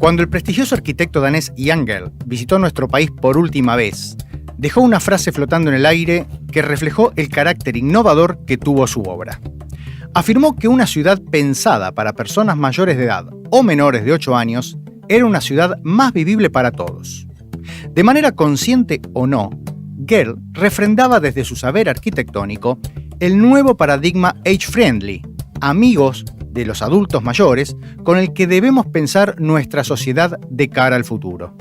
Cuando el prestigioso arquitecto danés Jan Gehl visitó nuestro país por última vez, dejó una frase flotando en el aire que reflejó el carácter innovador que tuvo su obra. Afirmó que una ciudad pensada para personas mayores de edad o menores de 8 años era una ciudad más vivible para todos. De manera consciente o no, Gehl refrendaba desde su saber arquitectónico el nuevo paradigma age-friendly, amigos de los adultos mayores, con el que debemos pensar nuestra sociedad de cara al futuro.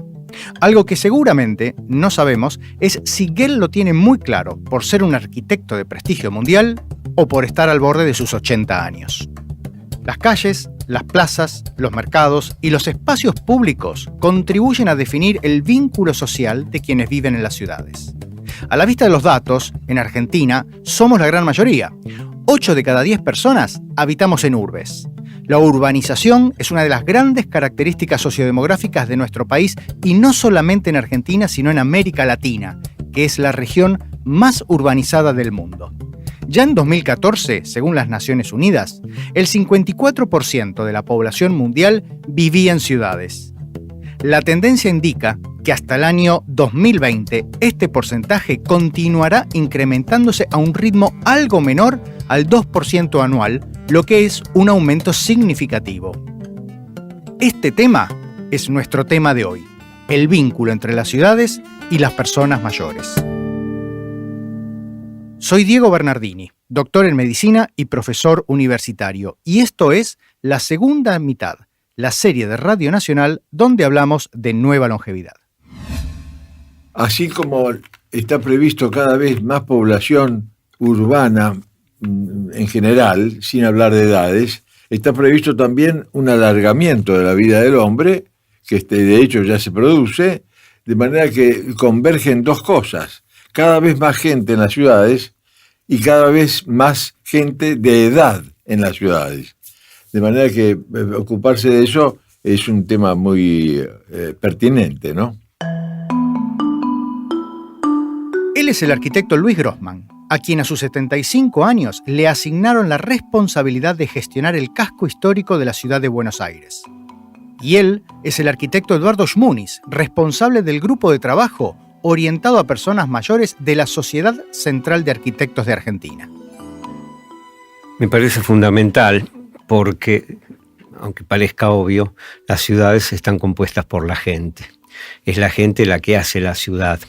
Algo que seguramente no sabemos es si Gehl lo tiene muy claro por ser un arquitecto de prestigio mundial o por estar al borde de sus 80 años. Las calles, las plazas, los mercados y los espacios públicos contribuyen a definir el vínculo social de quienes viven en las ciudades. A la vista de los datos, en Argentina somos la gran mayoría. 8 de cada 10 personas habitamos en urbes. La urbanización es una de las grandes características sociodemográficas de nuestro país y no solamente en Argentina, sino en América Latina, que es la región más urbanizada del mundo. Ya en 2014, según las Naciones Unidas, el 54% de la población mundial vivía en ciudades. La tendencia indica que hasta el año 2020 este porcentaje continuará incrementándose a un ritmo algo menor al 2% anual, lo que es un aumento significativo. Este tema es nuestro tema de hoy, el vínculo entre las ciudades y las personas mayores. Soy Diego Bernardini, doctor en medicina y profesor universitario, y esto es la segunda mitad, la serie de Radio Nacional donde hablamos de nueva longevidad. Así como está previsto cada vez más población urbana en general, sin hablar de edades, está previsto también un alargamiento de la vida del hombre, que de hecho ya se produce, de manera que convergen dos cosas: cada vez más gente en las ciudades y cada vez más gente de edad en las ciudades. De manera que ocuparse de eso es un tema muy pertinente, ¿no? Él es el arquitecto Luis Grossman, a quien a sus 75 años le asignaron la responsabilidad de gestionar el casco histórico de la ciudad de Buenos Aires. Y él es el arquitecto Eduardo Schmunis, responsable del grupo de trabajo orientado a personas mayores de la Sociedad Central de Arquitectos de Argentina. Me parece fundamental porque, aunque parezca obvio, las ciudades están compuestas por la gente. Es la gente la que hace la ciudad.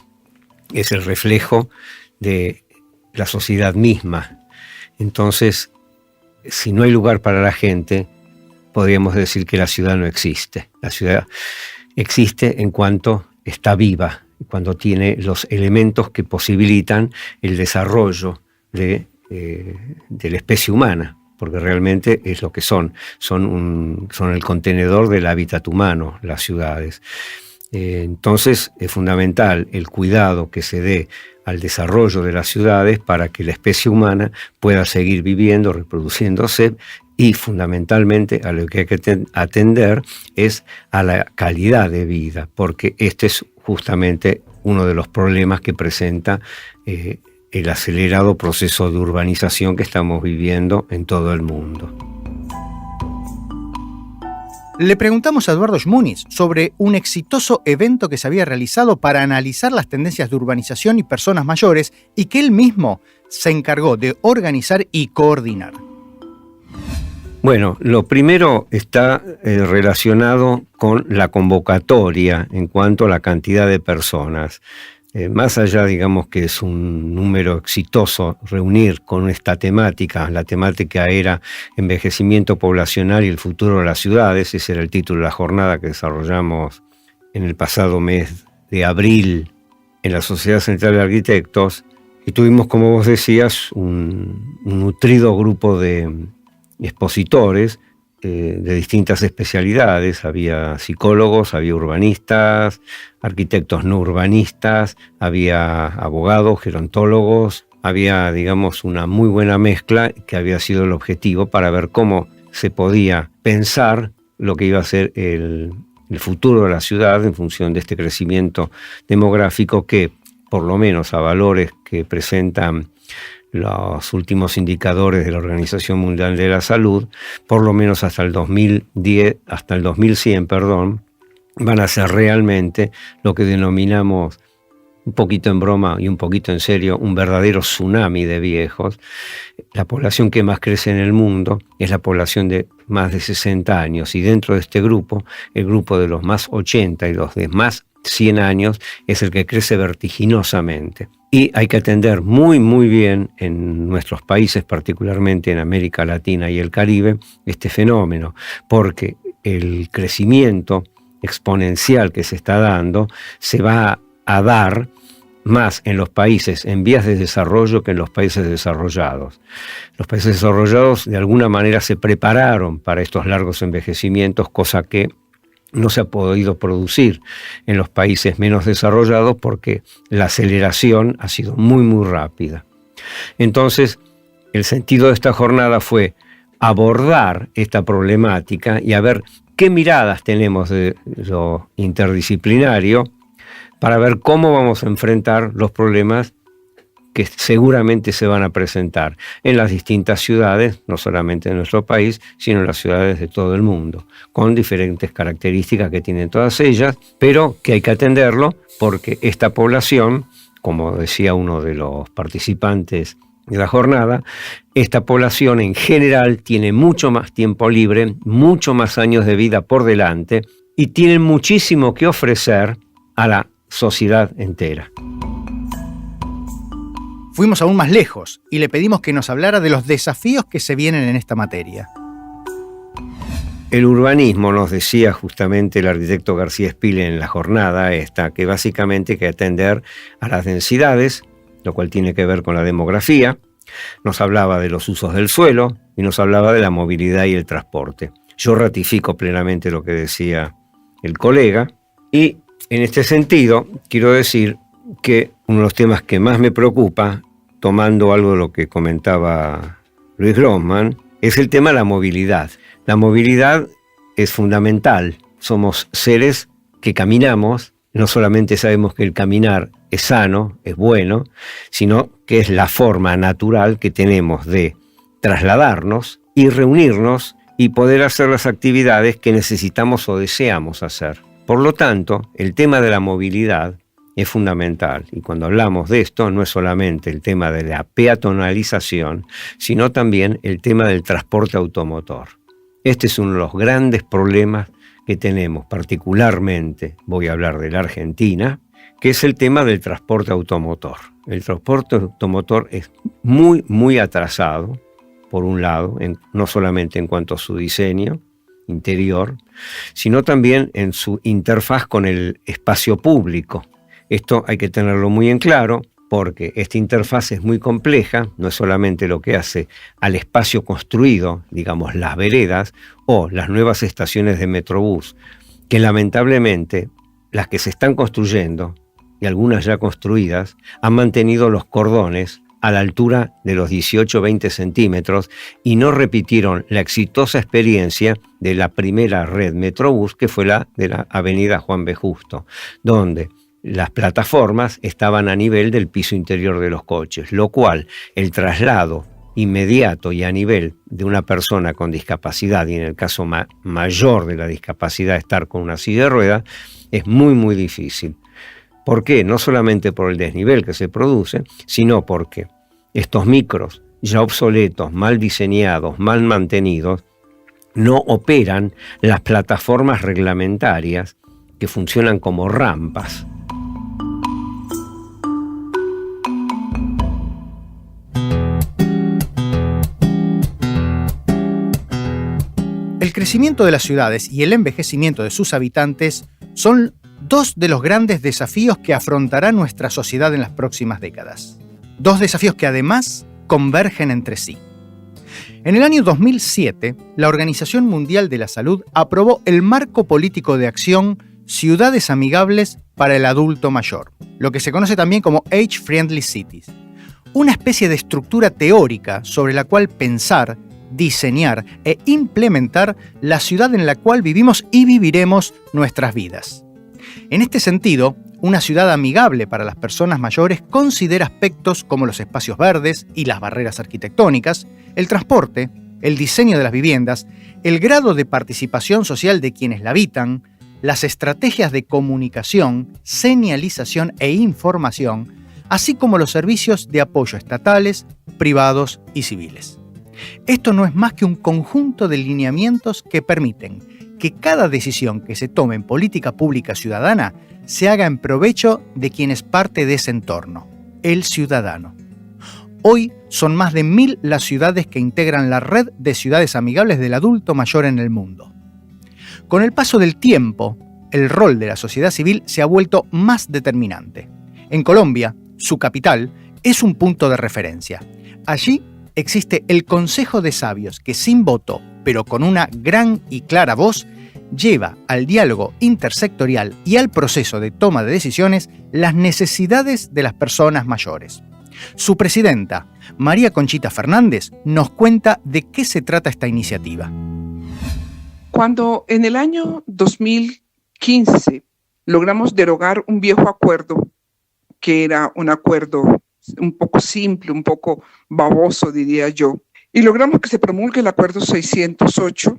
Es el reflejo de la sociedad misma. Entonces, si no hay lugar para la gente, podríamos decir que la ciudad no existe. La ciudad existe en cuanto está viva, cuando tiene los elementos que posibilitan el desarrollo de la especie humana, porque realmente es lo que son el contenedor del hábitat humano, las ciudades. Entonces es fundamental el cuidado que se dé al desarrollo de las ciudades para que la especie humana pueda seguir viviendo, reproduciéndose, y fundamentalmente a lo que hay que atender es a la calidad de vida, porque este es justamente uno de los problemas que presenta el acelerado proceso de urbanización que estamos viviendo en todo el mundo. Le preguntamos a Eduardo Schmunis sobre un exitoso evento que se había realizado para analizar las tendencias de urbanización y personas mayores y que él mismo se encargó de organizar y coordinar. Bueno, lo primero está relacionado con la convocatoria en cuanto a la cantidad de personas. Más allá, digamos, que es un número exitoso reunir con esta temática, la temática era envejecimiento poblacional y el futuro de las ciudades, ese era el título de la jornada que desarrollamos en el pasado mes de abril en la Sociedad Central de Arquitectos, y tuvimos, como vos decías, un nutrido grupo de expositores de distintas especialidades. Había psicólogos, había urbanistas, arquitectos no urbanistas, había abogados, gerontólogos, había, digamos, una muy buena mezcla que había sido el objetivo para ver cómo se podía pensar lo que iba a ser el futuro de la ciudad en función de este crecimiento demográfico que, por lo menos a valores que presentan los últimos indicadores de la Organización Mundial de la Salud, por lo menos hasta el 2100, van a ser realmente lo que denominamos, un poquito en broma y un poquito en serio, un verdadero tsunami de viejos. La población que más crece en el mundo es la población de más de 60 años, y dentro de este grupo, el grupo de los más 80 y los de más 100 años es el que crece vertiginosamente. Y hay que atender muy, muy bien en nuestros países, particularmente en América Latina y el Caribe, este fenómeno, porque el crecimiento exponencial que se está dando se va a dar más en los países en vías de desarrollo que en los países desarrollados. Los países desarrollados de alguna manera se prepararon para estos largos envejecimientos, cosa que no se ha podido producir en los países menos desarrollados porque la aceleración ha sido muy, muy rápida. Entonces, el sentido de esta jornada fue abordar esta problemática y a ver qué miradas tenemos de lo interdisciplinario para ver cómo vamos a enfrentar los problemas que seguramente se van a presentar en las distintas ciudades, no solamente de nuestro país, sino en las ciudades de todo el mundo, con diferentes características que tienen todas ellas, pero que hay que atenderlo porque esta población, como decía uno de los participantes de la jornada, esta población en general tiene mucho más tiempo libre, mucho más años de vida por delante y tienen muchísimo que ofrecer a la sociedad entera. Fuimos aún más lejos y le pedimos que nos hablara de los desafíos que se vienen en esta materia. El urbanismo, nos decía justamente el arquitecto García Spiller en la jornada esta, que básicamente hay que atender a las densidades, lo cual tiene que ver con la demografía. Nos hablaba de los usos del suelo y nos hablaba de la movilidad y el transporte. Yo ratifico plenamente lo que decía el colega y en este sentido quiero decir que uno de los temas que más me preocupa, tomando algo de lo que comentaba Luis Grossman, es el tema de la movilidad. La movilidad es fundamental. Somos seres que caminamos, no solamente sabemos que el caminar es sano, es bueno, sino que es la forma natural que tenemos de trasladarnos y reunirnos y poder hacer las actividades que necesitamos o deseamos hacer. Por lo tanto, el tema de la movilidad es fundamental. Y cuando hablamos de esto, no es solamente el tema de la peatonalización, sino también el tema del transporte automotor. Este es uno de los grandes problemas que tenemos, particularmente, voy a hablar de la Argentina, que es el tema del transporte automotor. El transporte automotor es muy, muy atrasado, por un lado, no solamente en cuanto a su diseño interior, sino también en su interfaz con el espacio público. Esto hay que tenerlo muy en claro porque esta interfaz es muy compleja, no es solamente lo que hace al espacio construido, digamos las veredas o las nuevas estaciones de Metrobús, que lamentablemente las que se están construyendo y algunas ya construidas han mantenido los cordones a la altura de los 18-20 centímetros y no repitieron la exitosa experiencia de la primera red Metrobús, que fue la de la avenida Juan B. Justo, donde las plataformas estaban a nivel del piso interior de los coches, lo cual el traslado inmediato y a nivel de una persona con discapacidad, y en el caso mayor de la discapacidad estar con una silla de ruedas, es muy, muy difícil. ¿Por qué? No solamente por el desnivel que se produce, sino porque estos micros ya obsoletos, mal diseñados, mal mantenidos, no operan las plataformas reglamentarias que funcionan como rampas. El crecimiento de las ciudades y el envejecimiento de sus habitantes son dos de los grandes desafíos que afrontará nuestra sociedad en las próximas décadas. Dos desafíos que además convergen entre sí. En el año 2007, la Organización Mundial de la Salud aprobó el Marco Político de Acción Ciudades Amigables para el Adulto Mayor, lo que se conoce también como Age Friendly Cities, una especie de estructura teórica sobre la cual pensar, diseñar e implementar la ciudad en la cual vivimos y viviremos nuestras vidas. En este sentido, una ciudad amigable para las personas mayores considera aspectos como los espacios verdes y las barreras arquitectónicas, el transporte, el diseño de las viviendas, el grado de participación social de quienes la habitan, las estrategias de comunicación, señalización e información, así como los servicios de apoyo estatales, privados y civiles. Esto no es más que un conjunto de lineamientos que permiten que cada decisión que se tome en política pública ciudadana se haga en provecho de quien es parte de ese entorno, el ciudadano. Hoy son más de 1000 las ciudades que integran la red de ciudades amigables del adulto mayor en el mundo. Con el paso del tiempo, el rol de la sociedad civil se ha vuelto más determinante. En Colombia, su capital, es un punto de referencia. Allí existe el Consejo de Sabios que sin voto, pero con una gran y clara voz, lleva al diálogo intersectorial y al proceso de toma de decisiones las necesidades de las personas mayores. Su presidenta, María Conchita Fernández, nos cuenta de qué se trata esta iniciativa. Cuando en el año 2015 logramos derogar un viejo acuerdo, que era un acuerdo un poco simple, un poco baboso, diría yo, y logramos que se promulgue el acuerdo 608,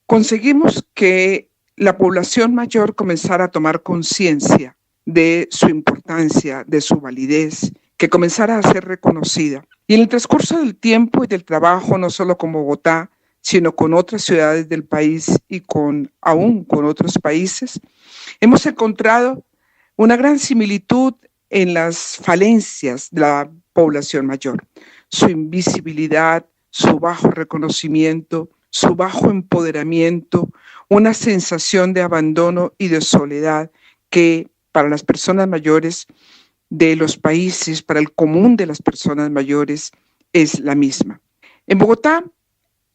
conseguimos que la población mayor comenzara a tomar conciencia de su importancia, de su validez, que comenzara a ser reconocida. Y en el transcurso del tiempo y del trabajo, no solo con Bogotá, sino con otras ciudades del país y aún con otros países, hemos encontrado una gran similitud en las falencias de la población mayor, su invisibilidad, su bajo reconocimiento, su bajo empoderamiento, una sensación de abandono y de soledad que para las personas mayores de los países, para el común de las personas mayores, es la misma. En Bogotá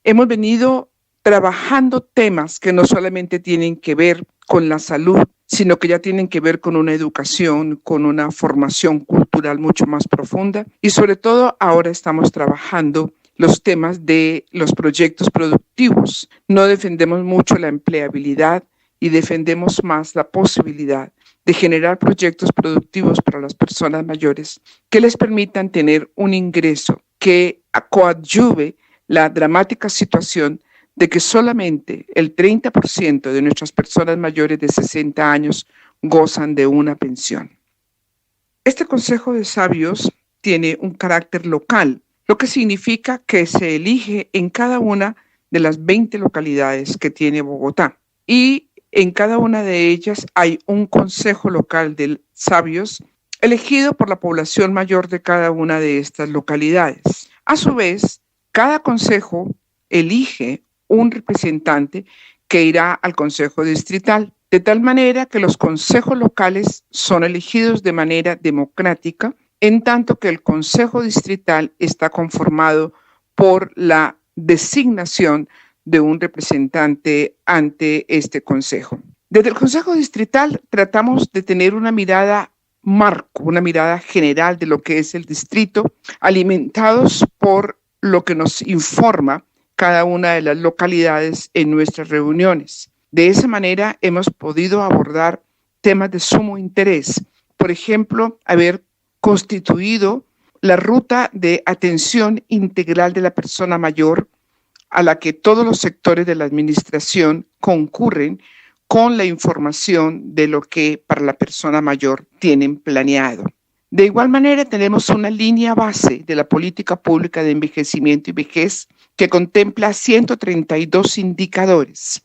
hemos venido trabajando temas que no solamente tienen que ver con la salud, sino que ya tienen que ver con una educación, con una formación cultural mucho más profunda. Y sobre todo ahora estamos trabajando los temas de los proyectos productivos. No defendemos mucho la empleabilidad y defendemos más la posibilidad de generar proyectos productivos para las personas mayores que les permitan tener un ingreso que coadyuve la dramática situación de que solamente el 30% de nuestras personas mayores de 60 años gozan de una pensión. Este Consejo de Sabios tiene un carácter local, lo que significa que se elige en cada una de las 20 localidades que tiene Bogotá. Y en cada una de ellas hay un Consejo Local de Sabios elegido por la población mayor de cada una de estas localidades. A su vez, cada consejo elige un representante que irá al Consejo Distrital, de tal manera que los consejos locales son elegidos de manera democrática, en tanto que el Consejo Distrital está conformado por la designación de un representante ante este consejo. Desde el Consejo Distrital tratamos de tener una mirada marco, una mirada general de lo que es el distrito, alimentados por lo que nos informa cada una de las localidades en nuestras reuniones. De esa manera hemos podido abordar temas de sumo interés. Por ejemplo, haber constituido la ruta de atención integral de la persona mayor a la que todos los sectores de la administración concurren con la información de lo que para la persona mayor tienen planeado. De igual manera, tenemos una línea base de la política pública de envejecimiento y vejez que contempla 132 indicadores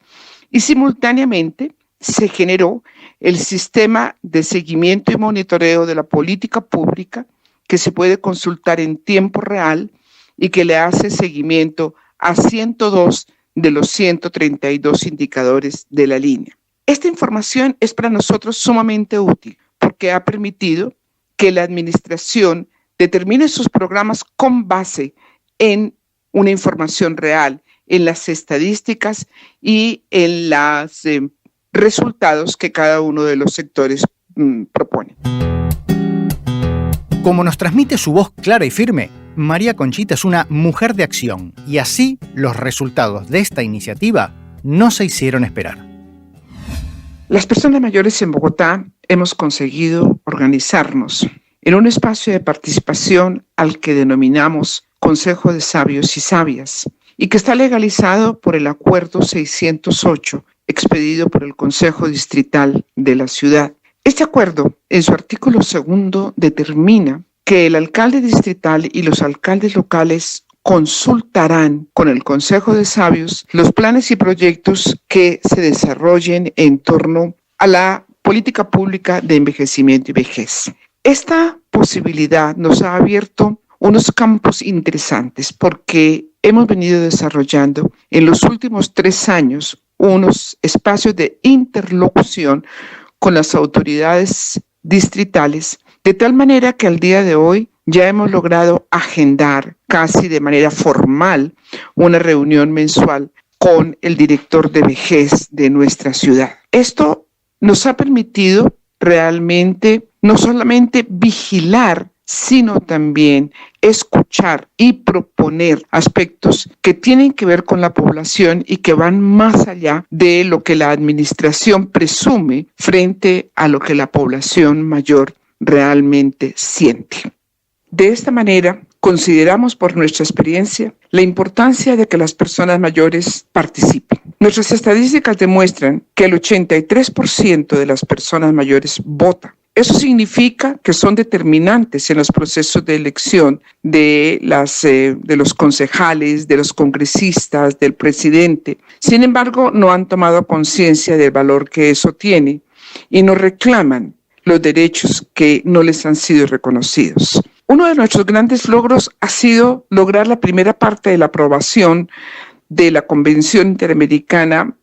y simultáneamente se generó el sistema de seguimiento y monitoreo de la política pública que se puede consultar en tiempo real y que le hace seguimiento a 102 de los 132 indicadores de la línea. Esta información es para nosotros sumamente útil porque ha permitido que la administración determine sus programas con base en una información real, en las estadísticas y en los resultados que cada uno de los sectores propone. Como nos transmite su voz clara y firme, María Conchita es una mujer de acción y así los resultados de esta iniciativa no se hicieron esperar. Las personas mayores en Bogotá hemos conseguido organizarnos en un espacio de participación al que denominamos Consejo de Sabios y Sabias y que está legalizado por el Acuerdo 608, expedido por el Consejo Distrital de la ciudad. Este acuerdo, en su artículo 2, determina que el alcalde distrital y los alcaldes locales consultarán con el Consejo de Sabios los planes y proyectos que se desarrollen en torno a la política pública de envejecimiento y vejez. Esta posibilidad nos ha abierto unos campos interesantes porque hemos venido desarrollando en los últimos 3 años unos espacios de interlocución con las autoridades distritales, de tal manera que al día de hoy ya hemos logrado agendar casi de manera formal una reunión mensual con el director de vejez de nuestra ciudad. Esto nos ha permitido realmente no solamente vigilar, sino también escuchar y proponer aspectos que tienen que ver con la población y que van más allá de lo que la administración presume frente a lo que la población mayor realmente siente. De esta manera, consideramos por nuestra experiencia la importancia de que las personas mayores participen. Nuestras estadísticas demuestran que el 83% de las personas mayores vota. Eso significa que son determinantes en los procesos de elección de los concejales, de los congresistas, del presidente. Sin embargo, no han tomado conciencia del valor que eso tiene y nos reclaman los derechos que no les han sido reconocidos. Uno de nuestros grandes logros ha sido lograr la primera parte de la aprobación de la Convención Interamericana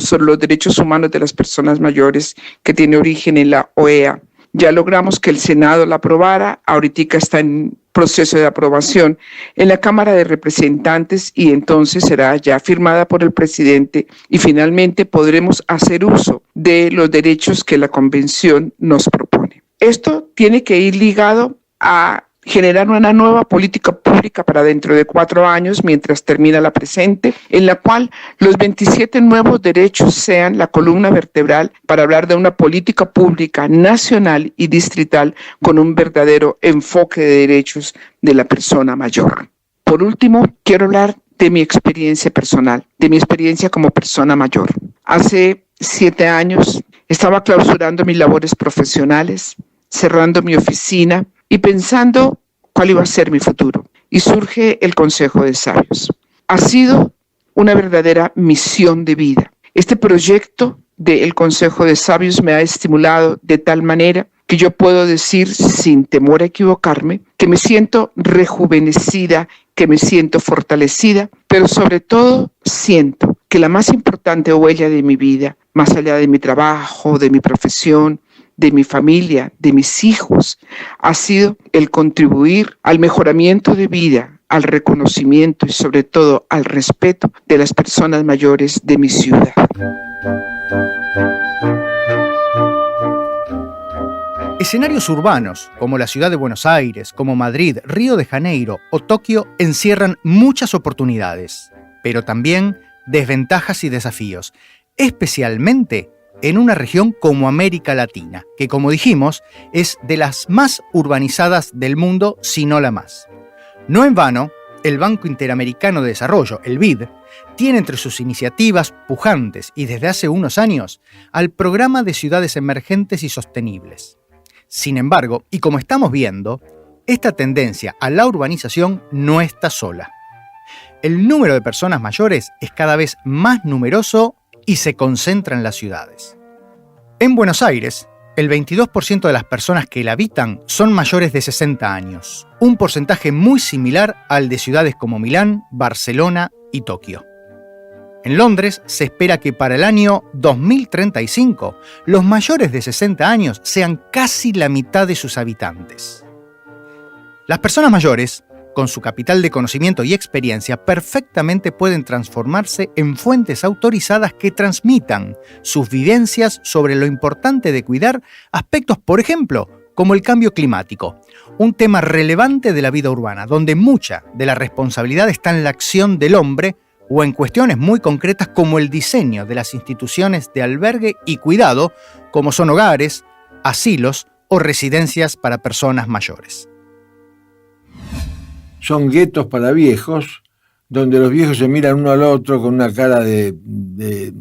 sobre los Derechos Humanos de las Personas Mayores, que tiene origen en la OEA. Ya logramos que el Senado la aprobara, ahorita está en proceso de aprobación en la Cámara de Representantes y entonces será ya firmada por el presidente y finalmente podremos hacer uso de los derechos que la Convención nos propone. Esto tiene que ir ligado a generar una nueva política pública para dentro de 4 años, mientras termina la presente, en la cual los 27 nuevos derechos sean la columna vertebral para hablar de una política pública nacional y distrital con un verdadero enfoque de derechos de la persona mayor. Por último, quiero hablar de mi experiencia personal, de mi experiencia como persona mayor. Hace 7 años estaba clausurando mis labores profesionales, cerrando mi oficina y pensando cuál iba a ser mi futuro. Y surge el Consejo de Sabios. Ha sido una verdadera misión de vida. Este proyecto del Consejo de Sabios me ha estimulado de tal manera que yo puedo decir, sin temor a equivocarme, que me siento rejuvenecida, que me siento fortalecida, pero sobre todo siento que la más importante huella de mi vida, más allá de mi trabajo, de mi profesión, de mi familia, de mis hijos, ha sido el contribuir al mejoramiento de vida, al reconocimiento y sobre todo al respeto de las personas mayores de mi ciudad. Escenarios urbanos, como la ciudad de Buenos Aires, como Madrid, Río de Janeiro o Tokio, encierran muchas oportunidades, pero también desventajas y desafíos, especialmente en una región como América Latina, que como dijimos, es de las más urbanizadas del mundo, si no la más. No en vano, el Banco Interamericano de Desarrollo, el BID, tiene entre sus iniciativas pujantes y desde hace unos años al Programa de Ciudades Emergentes y Sostenibles. Sin embargo, y como estamos viendo, esta tendencia a la urbanización no está sola. El número de personas mayores es cada vez más numeroso y se concentra en las ciudades. En Buenos Aires, el 22% de las personas que la habitan son mayores de 60 años, un porcentaje muy similar al de ciudades como Milán, Barcelona y Tokio. En Londres se espera que para el año 2035 los mayores de 60 años sean casi la mitad de sus habitantes. Las personas mayores, con su capital de conocimiento y experiencia, perfectamente pueden transformarse en fuentes autorizadas que transmitan sus vivencias sobre lo importante de cuidar aspectos, por ejemplo, como el cambio climático, un tema relevante de la vida urbana, donde mucha de la responsabilidad está en la acción del hombre o en cuestiones muy concretas como el diseño de las instituciones de albergue y cuidado, como son hogares, asilos o residencias para personas mayores. Son guetos para viejos, donde los viejos se miran uno al otro con una cara de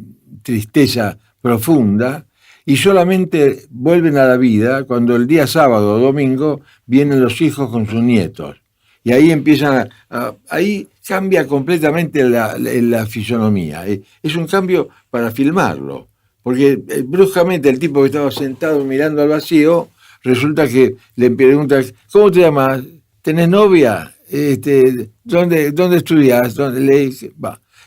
tristeza profunda, y solamente vuelven a la vida cuando el día sábado o domingo vienen los hijos con sus nietos. Y ahí empiezan ahí cambia completamente la fisonomía. Es un cambio para filmarlo, porque bruscamente el tipo que estaba sentado mirando al vacío, resulta que le pregunta, ¿cómo te llamas? ¿Tenés novia? ¿Dónde estudias?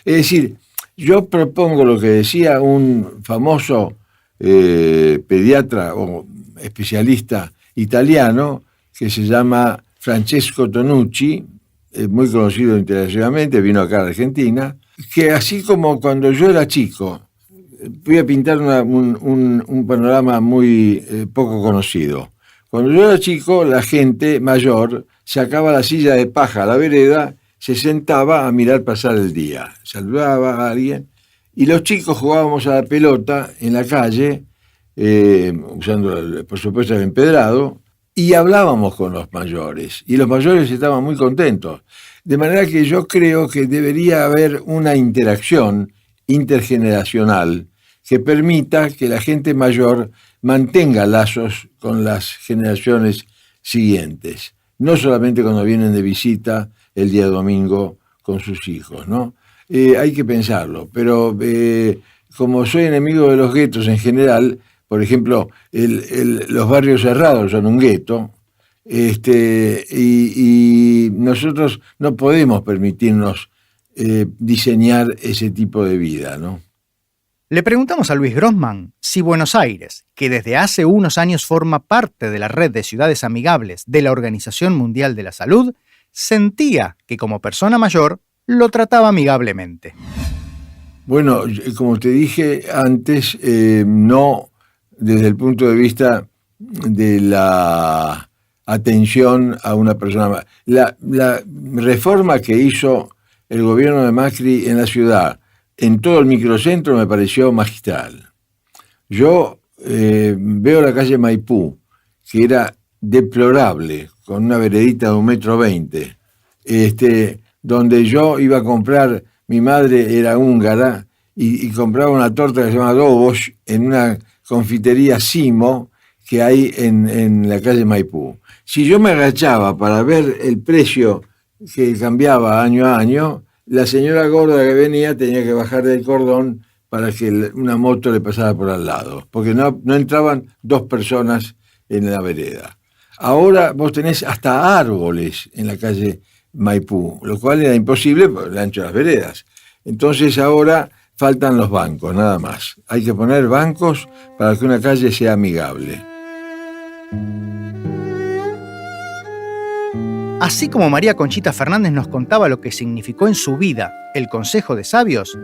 Es decir, yo propongo lo que decía un famoso pediatra o especialista italiano que se llama Francesco Tonucci, muy conocido internacionalmente, vino acá a Argentina, que así como cuando yo era chico, voy a pintar un panorama muy poco conocido. Cuando yo era chico, la gente mayor sacaba la silla de paja a la vereda, se sentaba a mirar pasar el día, saludaba a alguien, y los chicos jugábamos a la pelota en la calle, usando, por supuesto, el empedrado, y hablábamos con los mayores, y los mayores estaban muy contentos. De manera que yo creo que debería haber una interacción intergeneracional que permita que la gente mayor mantenga lazos con las generaciones siguientes, no solamente cuando vienen de visita el día domingo con sus hijos, ¿no? Hay que pensarlo, pero como soy enemigo de los guetos en general, por ejemplo, los barrios cerrados son un gueto, y nosotros no podemos permitirnos diseñar ese tipo de vida, ¿no? Le preguntamos a Luis Grossman si Buenos Aires, que desde hace unos años forma parte de la red de ciudades amigables de la Organización Mundial de la Salud, sentía que como persona mayor lo trataba amigablemente. Bueno, como te dije antes, no desde el punto de vista de la atención a una persona. La reforma que hizo el gobierno de Macri en la ciudad, en todo el microcentro, me pareció magistral. Yo veo la calle Maipú, que era deplorable, con una veredita de 1,20 m, donde yo iba a comprar, mi madre era húngara, y compraba una torta que se llama Dobos en una confitería Simo que hay en la calle Maipú. Si yo me agachaba para ver el precio que cambiaba año a año, la señora gorda que venía tenía que bajar del cordón para que una moto le pasara por al lado, porque no entraban 2 personas en la vereda. Ahora vos tenés hasta árboles en la calle Maipú, lo cual era imposible por el ancho de las veredas. Entonces ahora faltan los bancos, nada más. Hay que poner bancos para que una calle sea amigable. Así como María Conchita Fernández nos contaba lo que significó en su vida el Consejo de Sabios,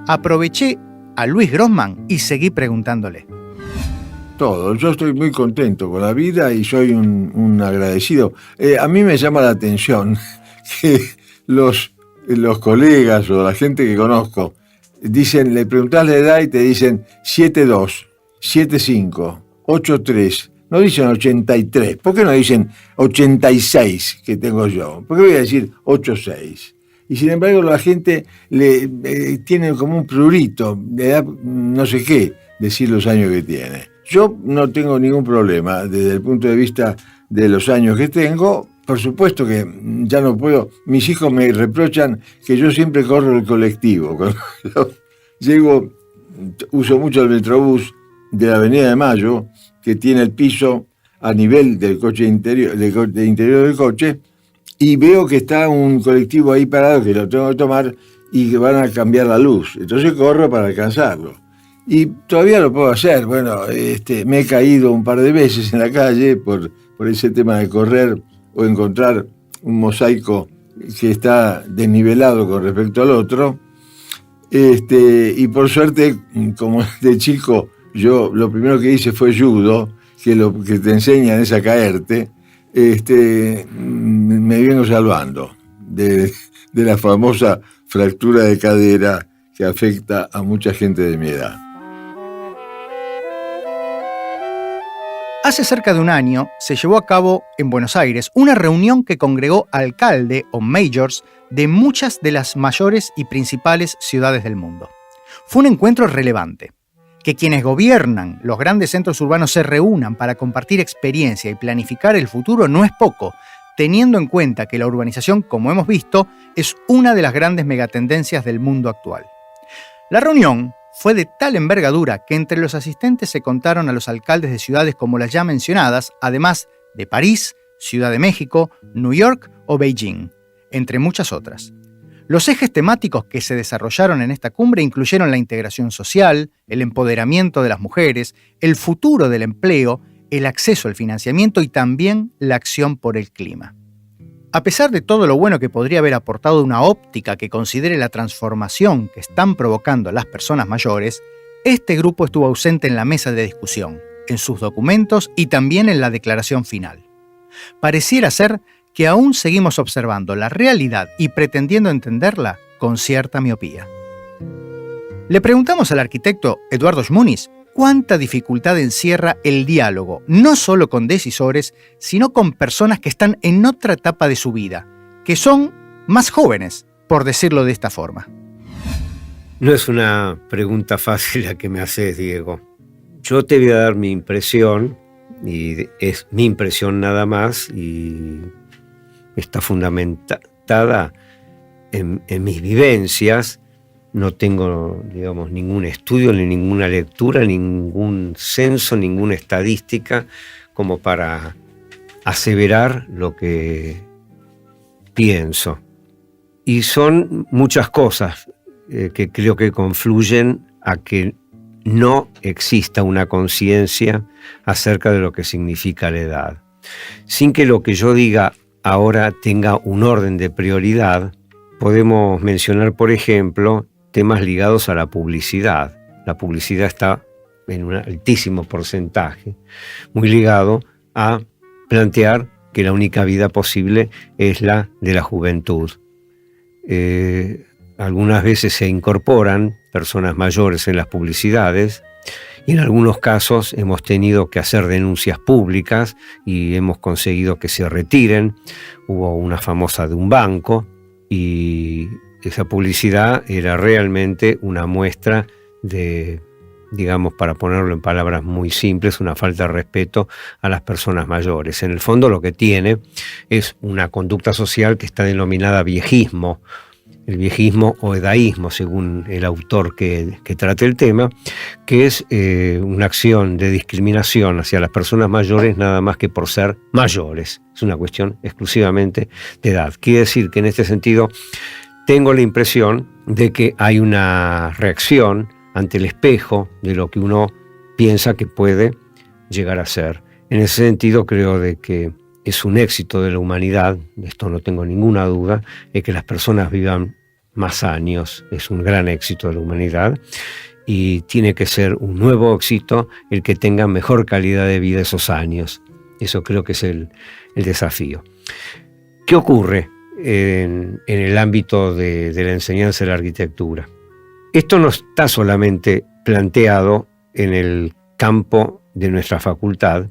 aproveché a Luis Grossman y seguí preguntándole. Todo. Yo estoy muy contento con la vida y soy un agradecido. A mí me llama la atención que los colegas o la gente que conozco dicen, le preguntás la edad y te dicen 7'2", 7'5", 8'3". No dicen 83. ¿Por qué no dicen 86 que tengo yo? ¿Por qué voy a decir 86? Y sin embargo la gente tiene como un prurito, le da no sé qué decir los años que tiene. Yo no tengo ningún problema desde el punto de vista de los años que tengo. Por supuesto que ya no puedo. Mis hijos me reprochan que yo siempre corro el colectivo. Cuando llego, uso mucho el Metrobús de la Avenida de Mayo, que tiene el piso a nivel del coche interior, del interior del coche, y veo que está un colectivo ahí parado que lo tengo que tomar y que van a cambiar la luz. Entonces corro para alcanzarlo. Y todavía lo puedo hacer. Bueno, me he caído un par de veces en la calle por ese tema de correr o encontrar un mosaico que está desnivelado con respecto al otro. Y por suerte, como de chico, yo lo primero que hice fue judo, que lo que te enseñan es a caerte. Me vengo salvando de la famosa fractura de cadera que afecta a mucha gente de mi edad. Hace cerca de un año se llevó a cabo en Buenos Aires una reunión que congregó alcalde o mayors de muchas de las mayores y principales ciudades del mundo. Fue un encuentro relevante. Que quienes gobiernan los grandes centros urbanos se reúnan para compartir experiencia y planificar el futuro no es poco, teniendo en cuenta que la urbanización, como hemos visto, es una de las grandes megatendencias del mundo actual. La reunión fue de tal envergadura que entre los asistentes se contaron a los alcaldes de ciudades como las ya mencionadas, además de París, Ciudad de México, New York o Beijing, entre muchas otras. Los ejes temáticos que se desarrollaron en esta cumbre incluyeron la integración social, el empoderamiento de las mujeres, el futuro del empleo, el acceso al financiamiento y también la acción por el clima. A pesar de todo lo bueno que podría haber aportado una óptica que considere la transformación que están provocando las personas mayores, este grupo estuvo ausente en la mesa de discusión, en sus documentos y también en la declaración final. Pareciera ser que aún seguimos observando la realidad y pretendiendo entenderla con cierta miopía. Le preguntamos al arquitecto Eduardo Shmunis cuánta dificultad encierra el diálogo, no solo con decisores, sino con personas que están en otra etapa de su vida, que son más jóvenes, por decirlo de esta forma. No es una pregunta fácil la que me haces, Diego. Yo te voy a dar mi impresión, y es mi impresión nada más, y está fundamentada en mis vivencias. No tengo, digamos, ningún estudio, ni ninguna lectura, ningún censo, ninguna estadística como para aseverar lo que pienso. Y son muchas cosas que creo que confluyen a que no exista una conciencia acerca de lo que significa la edad. Sin que lo que yo diga ahora tenga un orden de prioridad, podemos mencionar, por ejemplo, temas ligados a la publicidad. La publicidad está en un altísimo porcentaje, muy ligado a plantear que la única vida posible es la de la juventud. Algunas veces se incorporan personas mayores en las publicidades y en algunos casos hemos tenido que hacer denuncias públicas y hemos conseguido que se retiren. Hubo una famosa de un banco y esa publicidad era realmente una muestra de, digamos, para ponerlo en palabras muy simples, una falta de respeto a las personas mayores. En el fondo lo que tiene es una conducta social que está denominada viejismo, el viejismo o edaísmo, según el autor que trate el tema, que es una acción de discriminación hacia las personas mayores nada más que por ser mayores. Es una cuestión exclusivamente de edad. Quiere decir que en este sentido tengo la impresión de que hay una reacción ante el espejo de lo que uno piensa que puede llegar a ser. En ese sentido creo de que es un éxito de la humanidad, de esto no tengo ninguna duda, de que las personas vivan más años, es un gran éxito de la humanidad y tiene que ser un nuevo éxito el que tenga mejor calidad de vida esos años. Eso creo que es el desafío. ¿Qué ocurre en el ámbito de la enseñanza de la arquitectura? Esto no está solamente planteado en el campo de nuestra facultad,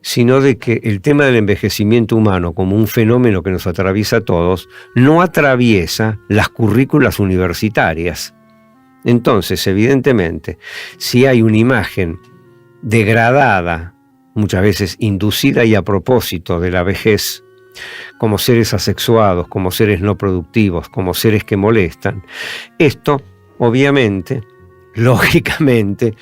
sino de que el tema del envejecimiento humano como un fenómeno que nos atraviesa a todos, no atraviesa las currículas universitarias. Entonces, evidentemente, si hay una imagen degradada, muchas veces inducida y a propósito de la vejez, como seres asexuados, como seres no productivos, como seres que molestan, esto, obviamente, lógicamente,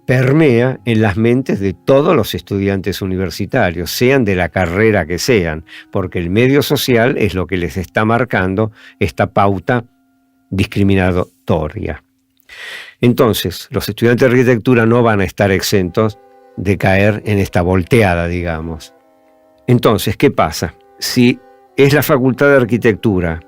permea en las mentes de todos los estudiantes universitarios, sean de la carrera que sean, porque el medio social es lo que les está marcando esta pauta discriminatoria. Entonces, los estudiantes de arquitectura no van a estar exentos de caer en esta volteada, digamos. Entonces, ¿qué pasa? Si es la Facultad de Arquitectura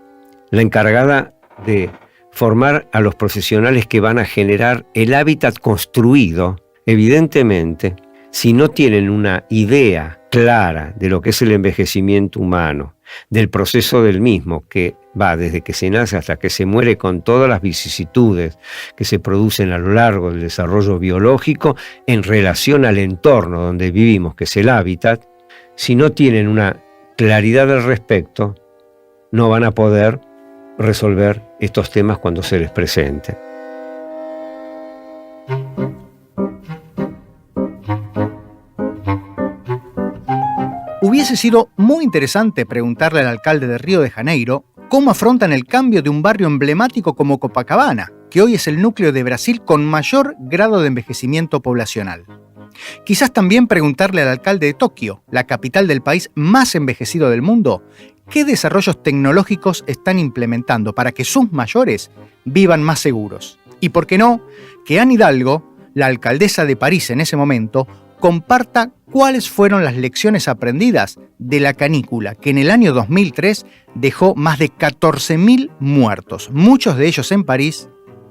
la encargada de formar a los profesionales que van a generar el hábitat construido, evidentemente, si no tienen una idea clara de lo que es el envejecimiento humano, del proceso del mismo, que va desde que se nace hasta que se muere con todas las vicisitudes que se producen a lo largo del desarrollo biológico en relación al entorno donde vivimos, que es el hábitat, si no tienen una claridad al respecto, no van a poder resolver estos temas cuando se les presenten. Hubiese sido muy interesante preguntarle al alcalde de Río de Janeiro cómo afrontan el cambio de un barrio emblemático como Copacabana, que hoy es el núcleo de Brasil con mayor grado de envejecimiento poblacional. Quizás también preguntarle al alcalde de Tokio, la capital del país más envejecido del mundo, qué desarrollos tecnológicos están implementando para que sus mayores vivan más seguros. Y por qué no, que Anne Hidalgo, la alcaldesa de París en ese momento, comparta cuáles fueron las lecciones aprendidas de la canícula que en el año 2003 dejó más de 14.000 muertos, muchos de ellos en París,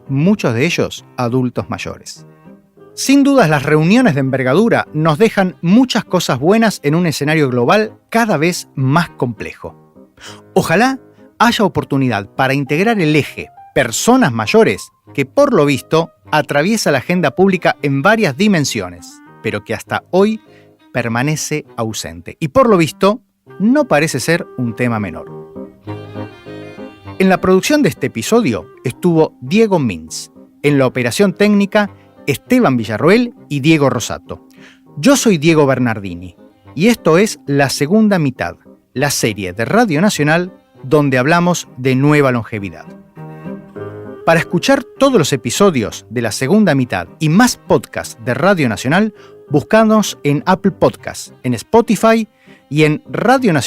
muchos de ellos adultos mayores. Sin dudas, las reuniones de envergadura nos dejan muchas cosas buenas en un escenario global cada vez más complejo. Ojalá haya oportunidad para integrar el eje personas mayores, que por lo visto atraviesa la agenda pública en varias dimensiones, pero que hasta hoy permanece ausente. Y por lo visto, no parece ser un tema menor. En la producción de este episodio estuvo Diego Mintz. En la operación técnica, Esteban Villarroel y Diego Rosato. Yo soy Diego Bernardini y esto es La Segunda Mitad, la serie de Radio Nacional donde hablamos de nueva longevidad. Para escuchar todos los episodios de La Segunda Mitad y más podcasts de Radio Nacional, búscanos en Apple Podcasts, en Spotify y en radionacional.com.ar.